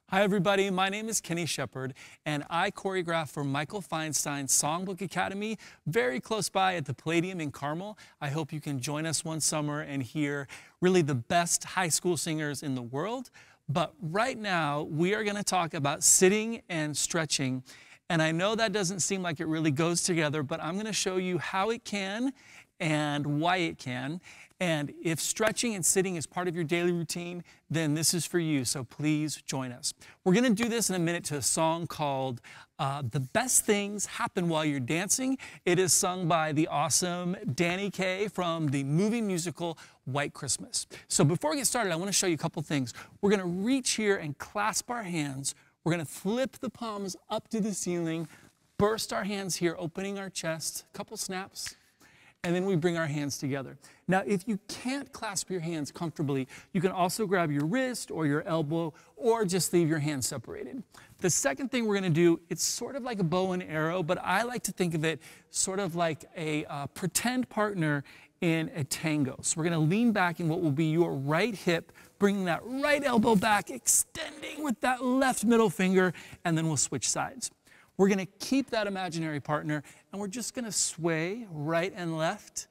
Hi everybody, my name is Kenny Shepard and I choreograph for Michael Feinstein's Songbook Academy very close by at the Palladium in Carmel. I hope you can join us one summer and hear really the best high school singers in the world. But right now we are going to talk about sitting and stretching. And I know that doesn't seem like it really goes together, but I'm going to show you how it can and why it can. And if stretching and sitting is part of your daily routine, then this is for you, so please join us. We're going to do this in a minute to a song called The Best Things Happen While You're Dancing. It is sung by the awesome Danny Kaye from the movie musical White Christmas. So before we get started, I want to show you a couple things. We're going to reach here and clasp our hands. We're going to flip the palms up to the ceiling, burst our hands here, opening our chest, a couple snaps. And then we bring our hands together. Now, if you can't clasp your hands comfortably, you can also grab your wrist or your elbow or just leave your hands separated. The second thing we're going to do, it's sort of like a bow and arrow, but I like to think of it sort of like a pretend partner in a tango. So we're going to lean back in what will be your right hip, bringing that right elbow back, extending with that left middle finger, and then we'll switch sides. We're going to keep that imaginary partner, and we're just going to sway right and left,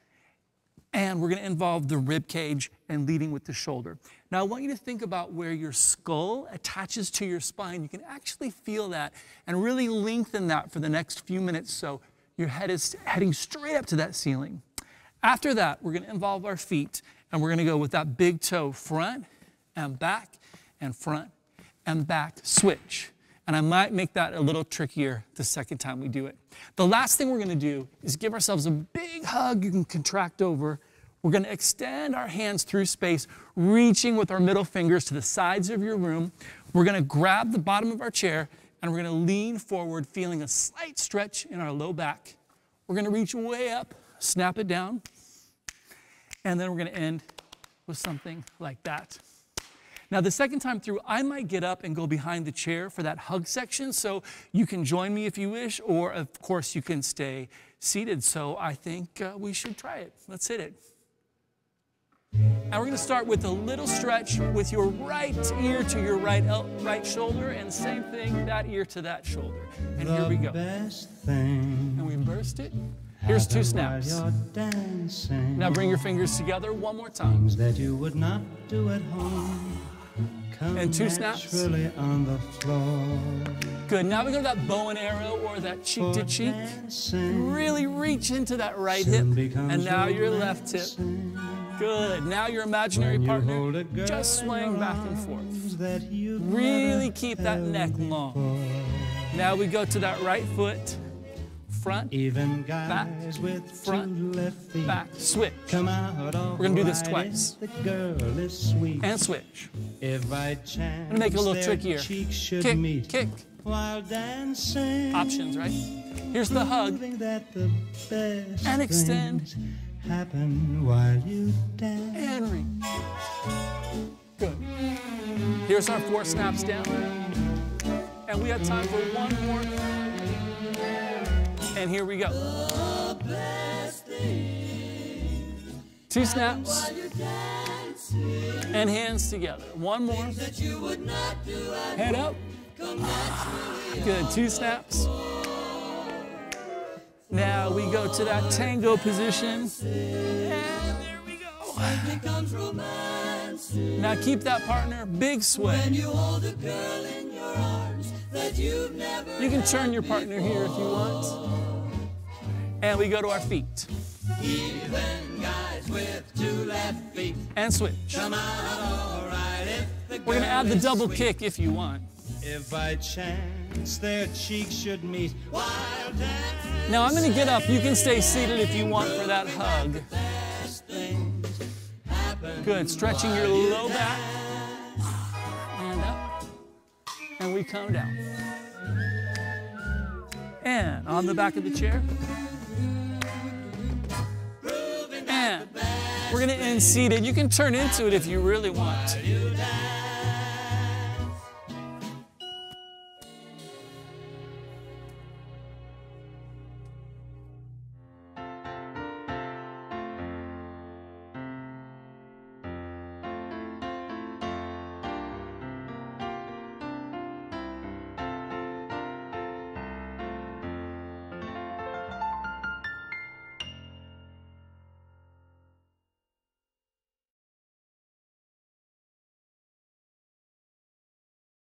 and we're going to involve the rib cage and leading with the shoulder. Now, I want you to think about where your skull attaches to your spine. You can actually feel that and really lengthen that for the next few minutes so your head is heading straight up to that ceiling. After that, we're going to involve our feet, and we're going to go with that big toe front and back and front and back, switch. And I might make that a little trickier the second time we do it. The last thing we're going to do is give ourselves a big hug you can contract over. We're going to extend our hands through space, reaching with our middle fingers to the sides of your room. We're going to grab the bottom of our chair, and we're going to lean forward, feeling a slight stretch in our low back. We're going to reach way up, snap it down, and then we're going to end with something like that. Now, the second time through, I might get up and go behind the chair for that hug section, so you can join me if you wish, or of course you can stay seated. So I think we should try it. Let's hit it. And we're going to start with a little stretch with your right ear to your right shoulder, and same thing, that ear to that shoulder. And here we go. And we burst it. Here's 2 snaps. Now bring your fingers together one more time. That you would not do at home. And 2 snaps. On the floor. Good. Now we go to that bow and arrow or that cheek to cheek. Really reach into that right hip. And now your left hip. Good. Now your imaginary partner just swaying back and forth. Really keep that neck long. Now we go to that right foot. Front, back, front, back, switch. We're going to do this twice. And switch. I'm going to make it a little trickier. Kick, kick. Options, right? Here's the hug. And extend. And reach. Good. Here's our 4 snaps down. And we have time for one more. And here we go. 2 snaps. And hands together. One more. Head up. Good. 2 snaps. Now we go to that tango position. And there we go. Now keep that partner. Big sway. You can turn your partner here if you want. And we go to our feet. Even guys with 2 left feet. And switch. Come out all right if we're going to add the double kick if you want. If by chance their cheeks should meet while dancing. Now I'm going to get up. You can stay seated if you want for that hug. Good. Stretching your low back. And up. And we come down. And on the back of the chair. And we're going to end seated. You can turn into it if you really want.